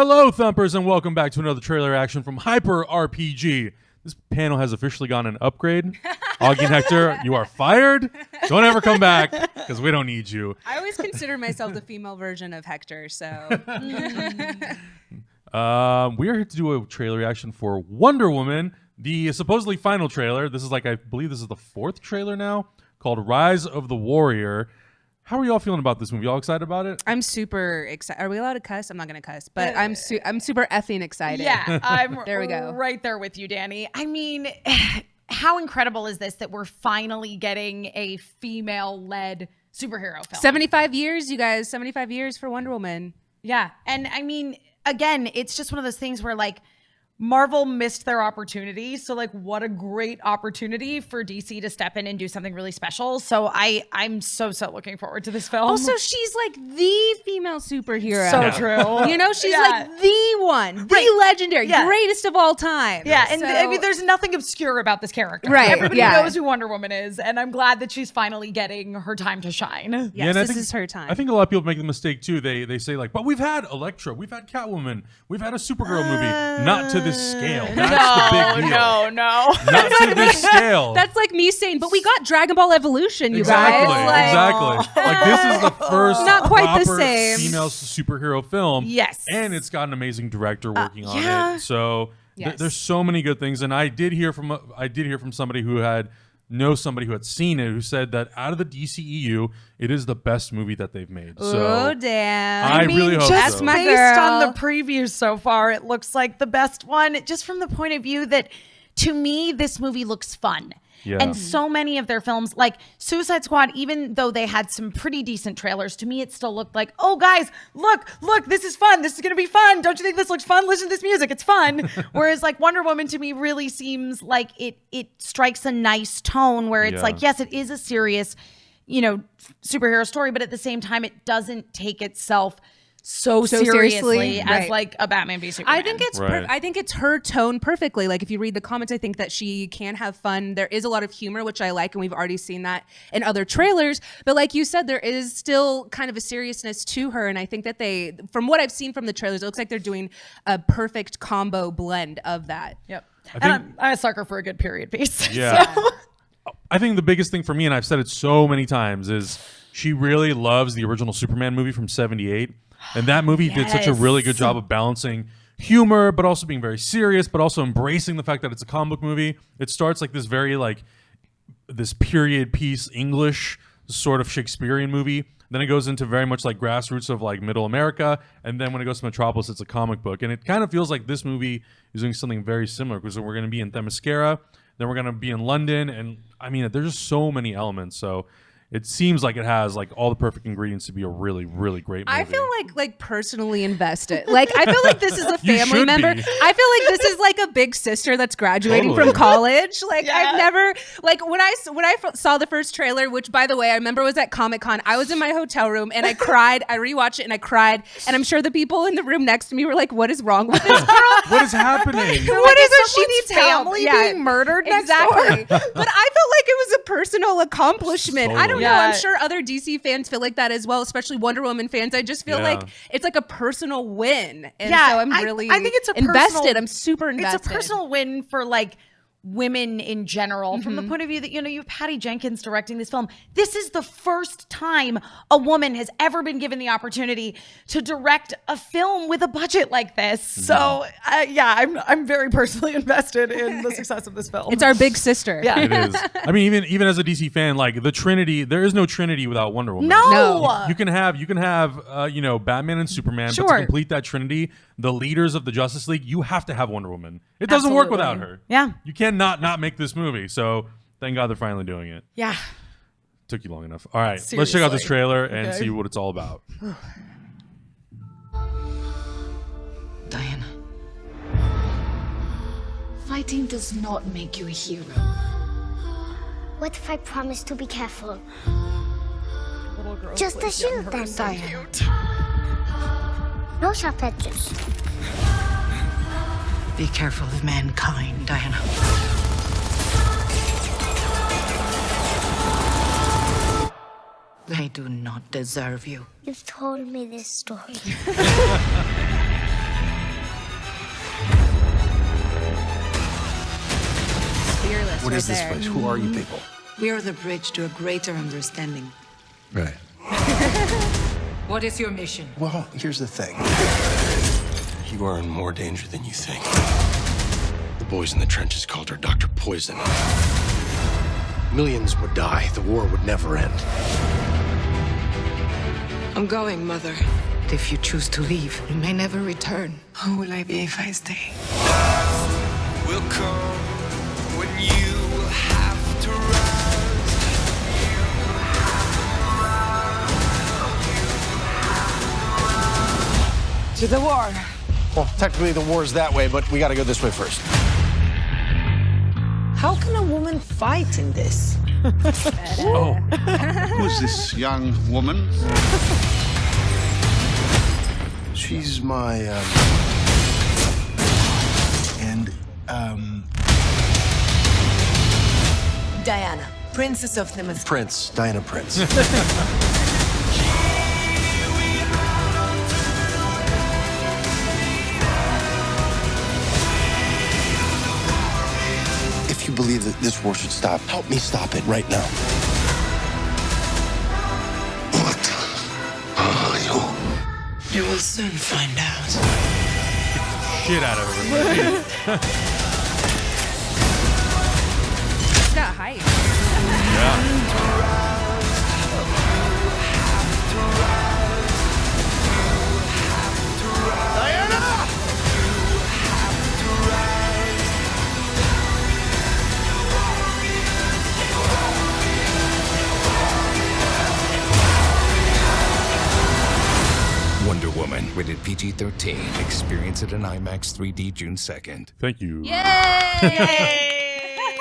Hello, Thumpers, and welcome back to another trailer reaction from Hyper RPG. This panel has officially gotten an upgrade. Augie and Hector, you are fired. Don't ever come back because we don't need you. I always consider myself the female version of Hector, so. We are here to do a trailer reaction for Wonder Woman, the supposedly final trailer. This is I believe this is the 4th trailer now, called Rise of the Warrior. How are y'all feeling about this movie? Y'all excited about it? I'm super excited. Are we allowed to cuss? I'm not going to cuss, but I'm super effing excited. Yeah, I'm there we go. Right there with you, Dani. I mean, how incredible is this that we're finally getting a female-led superhero film? 75 years, you guys. 75 years for Wonder Woman. Yeah, and I mean, again, it's just one of those things where Marvel missed their opportunity. So what a great opportunity for DC to step in and do something really special. So I'm so looking forward to this film. Also, she's the female superhero. So true. You know, she's the one, the legendary, greatest of all time. Yeah, and I mean, there's nothing obscure about this character. Right. Everybody knows who Wonder Woman is, and I'm glad that she's finally getting her time to shine. Yes, this is her time. I think a lot of people make the mistake too. They say but we've had Elektra, we've had Catwoman, we've had a Supergirl movie, not to this scale. That's the big deal. No. Not to this scale. That's like me saying, but we got Dragon Ball Evolution, you guys. Exactly. This is the first not quite proper the same female superhero film. Yes. And it's got an amazing director working on it. So there's so many good things. And I did hear from somebody who had seen it, who said that out of the DCEU, it is the best movie that they've made. So damn. I really hope just so. Based on the previews so far, it looks like the best one, just from the point of view that, to me, this movie looks fun. Yeah. And so many of their films, like Suicide Squad, even though they had some pretty decent trailers, to me it still looked like, oh guys, look, this is fun. This is going to be fun. Don't you think this looks fun? Listen to this music. It's fun. Whereas Wonder Woman to me really seems like it strikes a nice tone where it's yes, it is a serious, superhero story, but at the same time, it doesn't take itself so seriously as a Batman v Superman. I think it's I think it's her tone perfectly. If you read the comments, I think that she can have fun. There is a lot of humor, which I like, and we've already seen that in other trailers. But like you said, there is still kind of a seriousness to her, and I think that from what I've seen from the trailers, it looks like they're doing a perfect combo blend of that. Yep. I'm a sucker for a good period piece. Yeah. So. I think the biggest thing for me, and I've said it so many times, is she really loves the original Superman movie from '78. And that movie did such a really good job of balancing humor, but also being very serious, but also embracing the fact that it's a comic book movie. It starts this very this period piece English sort of Shakespearean movie. Then it goes into very much grassroots of middle America. And then when it goes to Metropolis, it's a comic book. And it kind of feels like this movie is doing something very similar, because we're going to be in Themyscira, then we're going to be in London. And I mean, there's just so many elements. So it seems like it has all the perfect ingredients to be a really, really great movie. I feel personally invested. I feel like this is a family member. I feel like this is a big sister that's graduating from college. I've never when I saw the first trailer, which by the way I remember was at Comic-Con. I was in my hotel room and I cried. I rewatched it and I cried. And I'm sure the people in the room next to me were like, "What is wrong with this girl? What is happening? What is it? She needs family being murdered next door." But I felt like it was a personal accomplishment. Totally. I don't know. I'm sure other DC fans feel like that as well, especially Wonder Woman fans. I just feel like it's a personal win. And so I'm really I think it's invested. I'm super invested. It's a personal win for women in general, from the point of view that, you have Patty Jenkins directing this film. This is the first time a woman has ever been given the opportunity to direct a film with a budget like this. So I'm very personally invested in the success of this film. It's our big sister. Yeah, it is. I mean, even as a DC fan, the Trinity, there is no Trinity without Wonder Woman. No. You can have Batman and Superman, but to complete that Trinity, the leaders of the Justice League, you have to have Wonder Woman. It doesn't work without her. Yeah. You can't not make this movie. So thank God they're finally doing it. Yeah. Took you long enough. All right, Seriously. let's check out this trailer and see what it's all about. Diana, fighting does not make you a hero. What if I promise to be careful? Little girl Just a shield then, Diana. No sharp edges. Be careful of mankind, Diana. They do not deserve you. You've told me this story. What is this there. place? Who are you people? We are the bridge to a greater understanding. Right. What is your mission? Well, here's the thing. You are in more danger than you think. The boys in the trenches called her Dr. Poison. Millions would die. The war would never end. I'm going, Mother. If you choose to leave, you may never return. Who will I be if I stay? Will come when you will have to rise. To the war. Well, technically the war's that way, but we gotta go this way first. How can a woman fight in this? Oh, Who's this young woman? She's my, Diana, Princess of Themyscira. Prince. Diana Prince. If you believe that this war should stop, help me stop it right now. What are you? You will soon find out. shit out of everybody. It's got hype. Yeah. Wonder Woman, rated PG-13. Experience it in IMAX 3D June 2nd. Thank you. Yay!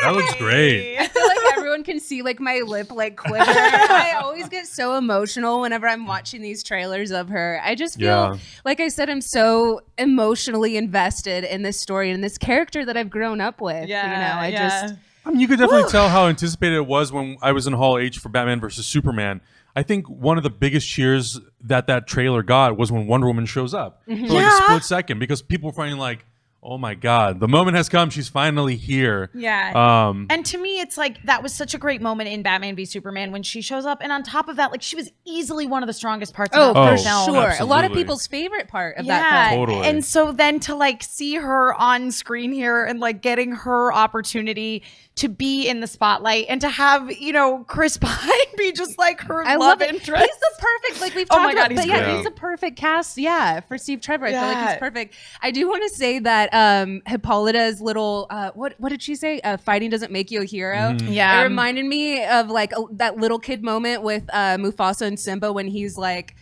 That looks great. I feel like everyone can see like my lip like quiver. I always get so emotional whenever I'm watching these trailers of her. I just feel like I said, I'm so emotionally invested in this story and this character that I've grown up with. Yeah, you know, I just I mean, you could definitely tell how anticipated it was when I was in Hall H for Batman versus Superman. I think one of the biggest cheers that trailer got was when Wonder Woman shows up for like a split second, because people were finding like, oh my God, the moment has come. She's finally here. Yeah. And to me, it's like that was such a great moment in Batman v Superman when she shows up. And on top of that, like she was easily one of the strongest parts of the for film. sure. Absolutely. A lot of people's favorite part of that film. Totally. And so then to like see her on screen here and like getting her opportunity to be in the spotlight and to have, you know, Chris Pine be just like her love interest. He's the perfect, like we've Oh talked my God, about, he's but great. he's a perfect cast, for Steve Trevor. I feel like Yeah. he's perfect. I do want to say that Hippolyta's little, what did she say? Fighting doesn't make you a hero. Yeah. It reminded me of like that little kid moment with Mufasa and Simba when he's like,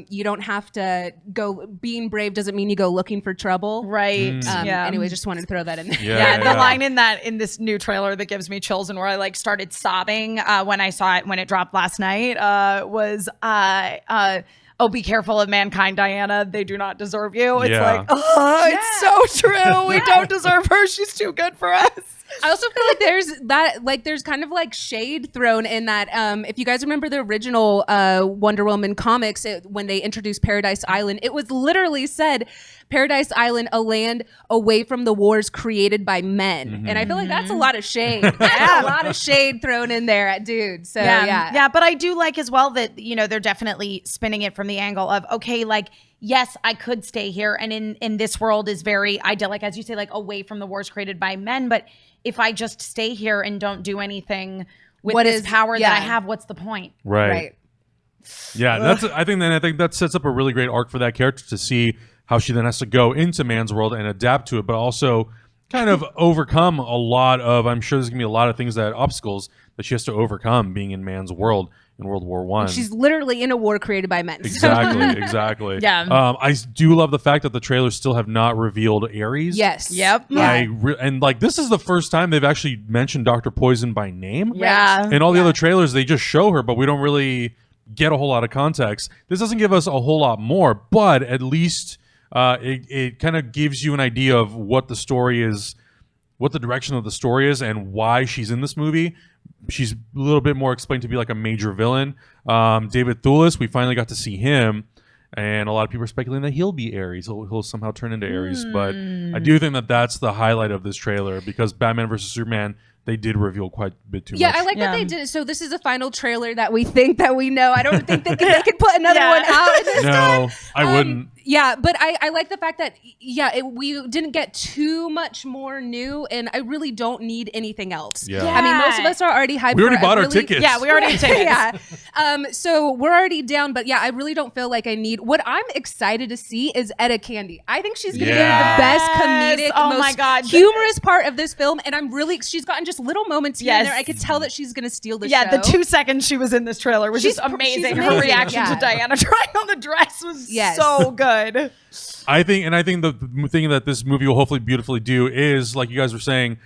you don't have to go, being brave doesn't mean you go looking for trouble. Right. Anyway, just wanted to throw that in there. Yeah, the line in this new trailer that gives me chills and where I like started sobbing when I saw it when it dropped last night was oh, be careful of mankind, Diana. They do not deserve you. It's like, oh, it's so true. We don't deserve her. She's too good for us. I also feel like there's kind of like shade thrown in that. If you guys remember the original Wonder Woman comics, when they introduced Paradise Island, it was literally said Paradise Island, a land away from the wars created by men. And I feel like that's a lot of shade. That's a lot of shade thrown in there at dude. So yeah. But I do like as well that, you know, they're definitely spinning it from the angle of, okay, like, yes, I could stay here. And in this world is very idyllic, as you say, like away from the wars created by men. But if I just stay here and don't do anything with this power that I have, what's the point? Right. Yeah, I think that sets up a really great arc for that character to see how she then has to go into man's world and adapt to it, but also kind of overcome a lot of, I'm sure there's gonna be a lot of things obstacles that she has to overcome being in man's world in World War I. She's literally in a war created by men. Exactly. Yeah. I do love the fact that the trailers still have not revealed Ares. Yes. Yep. And like this is the first time they've actually mentioned Dr. Poison by name. Yeah. In all the other trailers, they just show her, but we don't really get a whole lot of context. This doesn't give us a whole lot more, but at least it kind of gives you an idea of what the story is, what the direction of the story is, and why she's in this movie. She's a little bit more explained to be like a major villain. David Thewlis, we finally got to see him, and a lot of people are speculating that he'll be Ares. He'll somehow turn into Ares. But I do think that that's the highlight of this trailer, because Batman vs. Superman they did reveal quite a bit too Yeah, much. I like that they did it. So this is a final trailer that we think that we know. I don't think they could put another one out at this time. No, I wouldn't. Yeah, but I like the fact that we didn't get too much more new, and I really don't need anything else. Yeah. I mean, most of us are already hyped. We already for bought our really- tickets. Yeah, we already have tickets. yeah. So we're already down, but yeah, I really don't feel like I need. What I'm excited to see is Etta Candy. I think she's going to be the best comedic, most humorous part of this film, and she's gotten just little moments here and there. I could tell that she's going to steal the show. Yeah, the 2 seconds she was in this trailer was just amazing. Her reaction to Diana trying on the dress was so good. I think the thing that this movie will hopefully beautifully do is, like you guys were saying,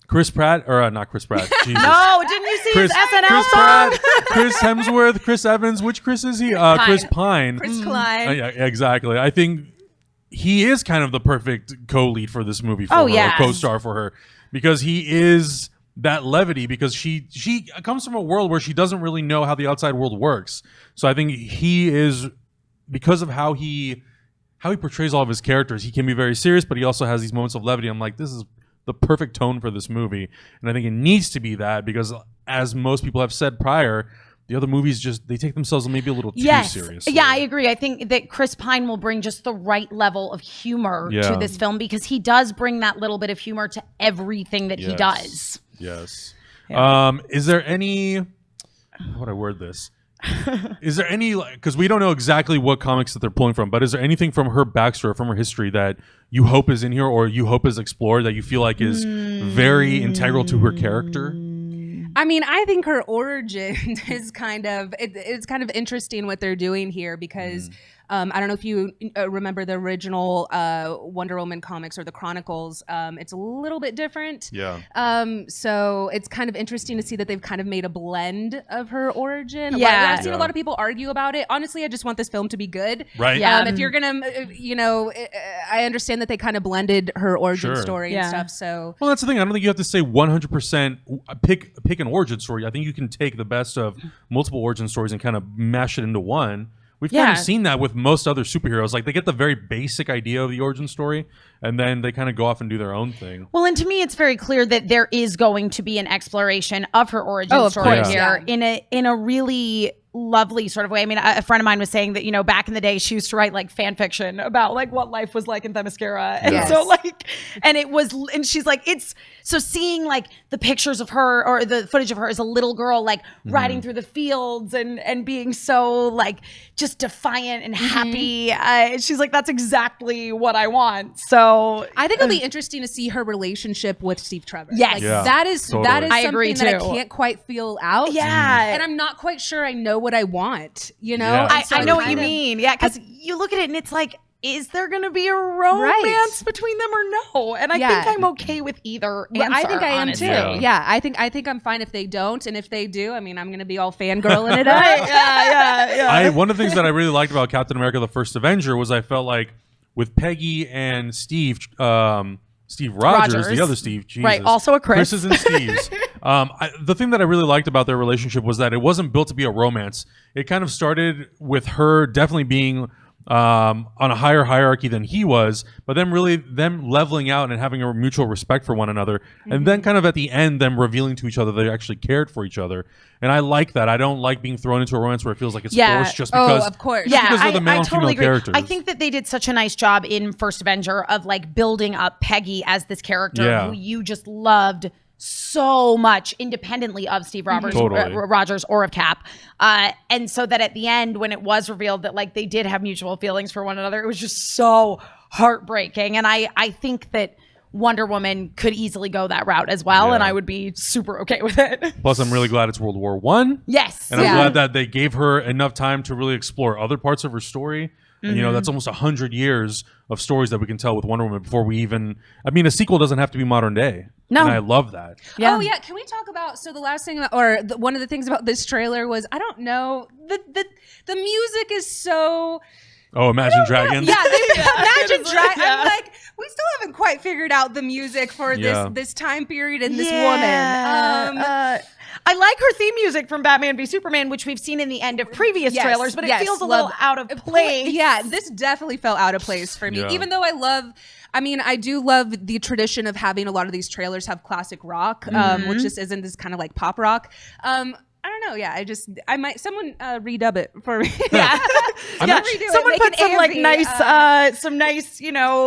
Chris Pratt, or not Chris Pratt. Jesus. No, didn't you see his SNL song? Pratt, Chris Hemsworth, Chris Evans. Which Chris is he? Chris Pine. Chris Klein. Yeah, exactly. I think he is kind of the perfect co-lead for this movie for her, or co-star for her, because he is that levity, because she comes from a world where she doesn't really know how the outside world works. So I think he is, because of how he portrays all of his characters, he can be very serious, but he also has these moments of levity. I'm like, this is the perfect tone for this movie. And I think it needs to be that, because as most people have said prior, the other movies they take themselves maybe a little too seriously. Yeah, I agree. I think that Chris Pine will bring just the right level of humor to this film, because he does bring that little bit of humor to everything that he does. Yes. Yeah. Is there any, how would I word this? Is there any, because we don't know exactly what comics that they're pulling from, but is there anything from her backstory, from her history, that you hope is in here, or you hope is explored, that you feel like is very integral to her character? I mean, I think her origin is it's kind of interesting what they're doing here, because I don't know if you remember the original Wonder Woman comics or the Chronicles. It's a little bit different. Yeah. So it's kind of interesting to see that they've kind of made a blend of her origin. Yeah. I've seen a lot of people argue about it. Honestly, I just want this film to be good. Right. Yeah. If you're gonna, I understand that they kind of blended her origin story and stuff. So. Well, that's the thing. I don't think you have to say 100% pick an origin story. I think you can take the best of multiple origin stories and kind of mash it into one. We've kind of seen that with most other superheroes. Like, they get the very basic idea of the origin story, and then they kind of go off and do their own thing. Well, and to me, it's very clear that there is going to be an exploration of her origin story here in a really lovely sort of way. I mean, a friend of mine was saying that, back in the day, she used to write like fan fiction about like what life was like in Themyscira. And so like, and she's like, so seeing like the pictures of her, or the footage of her as a little girl, like riding through the fields and being so like just defiant and happy. She's like, that's exactly what I want. So I think it'll be interesting to see her relationship with Steve Trevor. Yes. Like, Yeah, that is totally. something I agree, that I too. can't quite feel out. Yeah. And I'm not quite sure I know what I want, Yeah. And so I know what you kind of- mean. Yeah, because you look at it and it's like, is there going to be a romance between them or no? And I think I'm okay with either answer. I think I am honestly. too. Yeah, I think I'm fine if they don't, and if they do, I mean, I'm going to be all fangirling it up. Yeah. One of the things that I really liked about Captain America: The First Avenger was I felt like with Peggy and Steve Rogers, the other Steve, Jesus. Right, also a Chris. Chris's and Steve's. The thing that I really liked about their relationship was that it wasn't built to be a romance. It kind of started with her definitely being on a higher hierarchy than he was, but then really them leveling out and having a mutual respect for one another, and then kind of at the end them revealing to each other they actually cared for each other. And I like that. I don't like being thrown into a romance where it feels like it's forced just because. of course. Because they're the male and totally female agree. characters. I think that they did such a nice job in First Avenger of like building up Peggy as this character who you just loved so much, independently of Steve Rogers, Rogers or of Cap, and so that at the end, when it was revealed that like they did have mutual feelings for one another, it was just so heartbreaking. And I think that Wonder Woman could easily go that route as well, and I would be super okay with it. Plus, I'm really glad it's World War I. Yes, and I'm glad that they gave her enough time to really explore other parts of her story. And, that's almost 100 years of stories that we can tell with Wonder Woman before we even. I mean, a sequel doesn't have to be modern day. No. And I love that. Yeah. Oh yeah, can we talk about? So the last thing, or one of the things about this trailer was, I don't know, the music is so. Oh, Imagine Dragons. Yeah, Imagine Dragons. I'm like, we still haven't quite figured out the music for this time period and this woman. I like her theme music from Batman v Superman, which we've seen in the end of previous trailers, but it feels a little out of place. Yeah, this definitely felt out of place for me. Even though I do love the tradition of having a lot of these trailers have classic rock, which just isn't this kind of like pop rock. I don't know. Yeah, I might someone redub it for me. Yeah, someone put some like nice,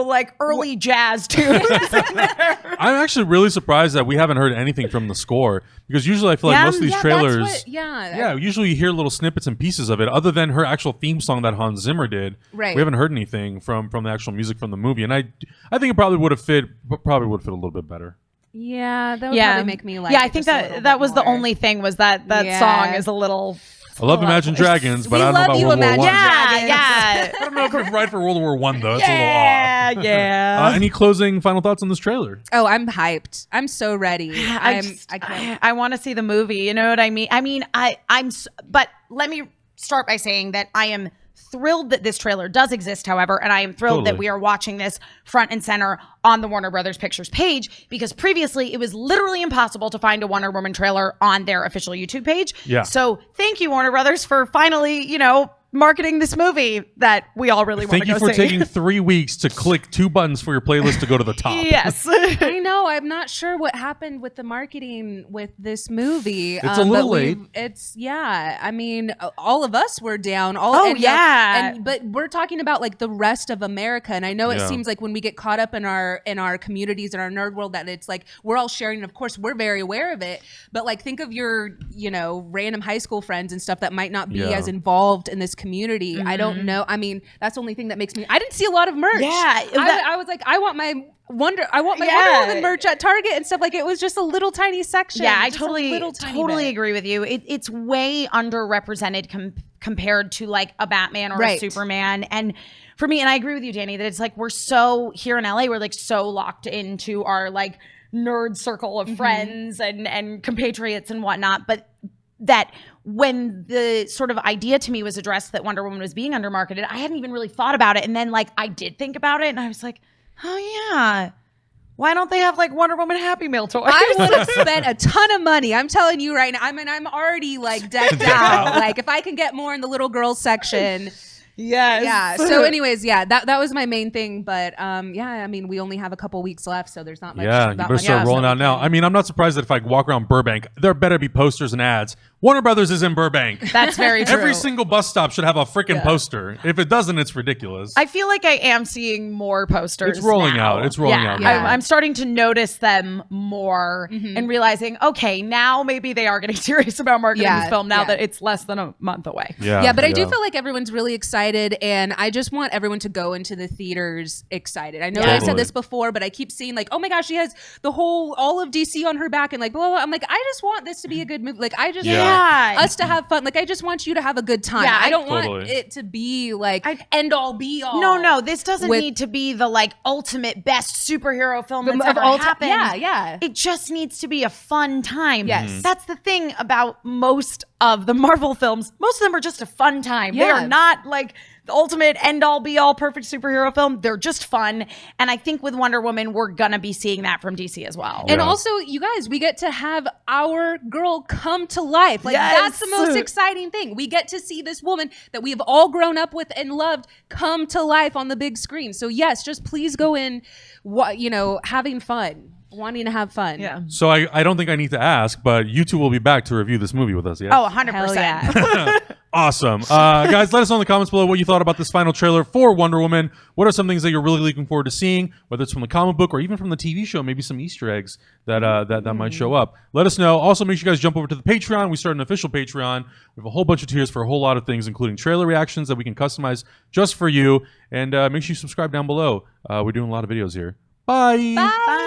like early jazz tunes. I'm actually really surprised that we haven't heard anything from the score, because usually I feel like most of these trailers, usually you hear little snippets and pieces of it. Other than her actual theme song that Hans Zimmer did, right? We haven't heard anything from the actual music from the movie, and I think it probably would have fit a little bit better. Yeah, that would probably make me like. Yeah, I think that was the only thing, was that song is a little. I love Imagine Dragons, but I don't know about World War I. Yeah. I don't know if it's right for World War I though. It's a little off. Yeah. Any closing final thoughts on this trailer? Oh, I'm hyped. I'm so ready. I want to see the movie. You know what I mean? But let me start by saying that I am thrilled that this trailer does exist, however, and I am thrilled that we are watching this front and center on the Warner Brothers Pictures page, because previously it was literally impossible to find a Wonder Woman trailer on their official YouTube page. Yeah. So thank you, Warner Brothers, for finally, marketing this movie that we all really want to go see. Thank you for taking 3 weeks to click 2 buttons for your playlist to go to the top. Yes. I know. I'm not sure what happened with the marketing with this movie. It's a little late. I mean, all of us were down. But we're talking about like the rest of America. And I know it seems like when we get caught up in our communities and our nerd world, that it's like we're all sharing. And of course, we're very aware of it. But like, think of your, random high school friends and stuff that might not be as involved in this community. I don't know. I mean, that's the only thing that makes me. I didn't see a lot of merch. Yeah, I was like, I want my Wonder Woman merch at Target and stuff. Like, it was just a little tiny section. Yeah, I totally agree with you. It's way underrepresented compared to like a Batman or a Superman. And for me, and I agree with you, Dani, that it's like we're so here in LA, we're like so locked into our like nerd circle of friends and compatriots and whatnot, but that when the sort of idea to me was addressed that Wonder Woman was being undermarketed, I hadn't even really thought about it. And then like I did think about it, and I was like, oh yeah, why don't they have like Wonder Woman Happy Meal toys? I would have spent a ton of money. I'm telling you right now. I mean, I'm already like decked out. Like, if I can get more in the little girls section. Yes. Yeah. So anyways, that was my main thing. But I mean, we only have a couple weeks left, so there's not much. Yeah, you better start rolling out now. I mean, I'm not surprised that if I walk around Burbank, there better be posters and ads. Warner Brothers is in Burbank. That's very true. Every single bus stop should have a freaking poster. If it doesn't, it's ridiculous. I feel like I am seeing more posters. It's rolling now. out. It's rolling out. Yeah. I'm starting to notice them more and realizing, okay, now maybe they are getting serious about marketing this film now that it's less than a month away. Yeah, but I do feel like everyone's really excited, and I just want everyone to go into the theaters excited. I know I said this before, but I keep seeing like, oh my gosh, she has all of DC on her back, and like blah, blah, blah. I'm like, I just want this to be a good movie. Like, I just want us to have fun. Like, I just want you to have a good time. I don't want it to be like end all be all. No, this doesn't need to be the like ultimate best superhero film that's ever happened. Yeah. It just needs to be a fun time. Yes. That's the thing about most of the Marvel films. Most of them are just a fun time. They are not like the ultimate end all be all perfect superhero film. They're just fun. And I think with Wonder Woman, we're going to be seeing that from DC as well. And also, you guys, we get to have our girl come to life. Like, that's the most exciting thing. We get to see this woman that we have all grown up with and loved come to life on the big screen. So yes, just please go in, having fun. Wanting to have fun. Yeah. So I don't think I need to ask, but you two will be back to review this movie with us, yeah? Oh, 100%. Awesome. Guys, let us know in the comments below what you thought about this final trailer for Wonder Woman. What are some things that you're really looking forward to seeing, whether it's from the comic book or even from the TV show, maybe some Easter eggs that might show up. Let us know. Also, make sure you guys jump over to the Patreon. We started an official Patreon. We have a whole bunch of tiers for a whole lot of things, including trailer reactions that we can customize just for you. And make sure you subscribe down below. We're doing a lot of videos here. Bye. Bye.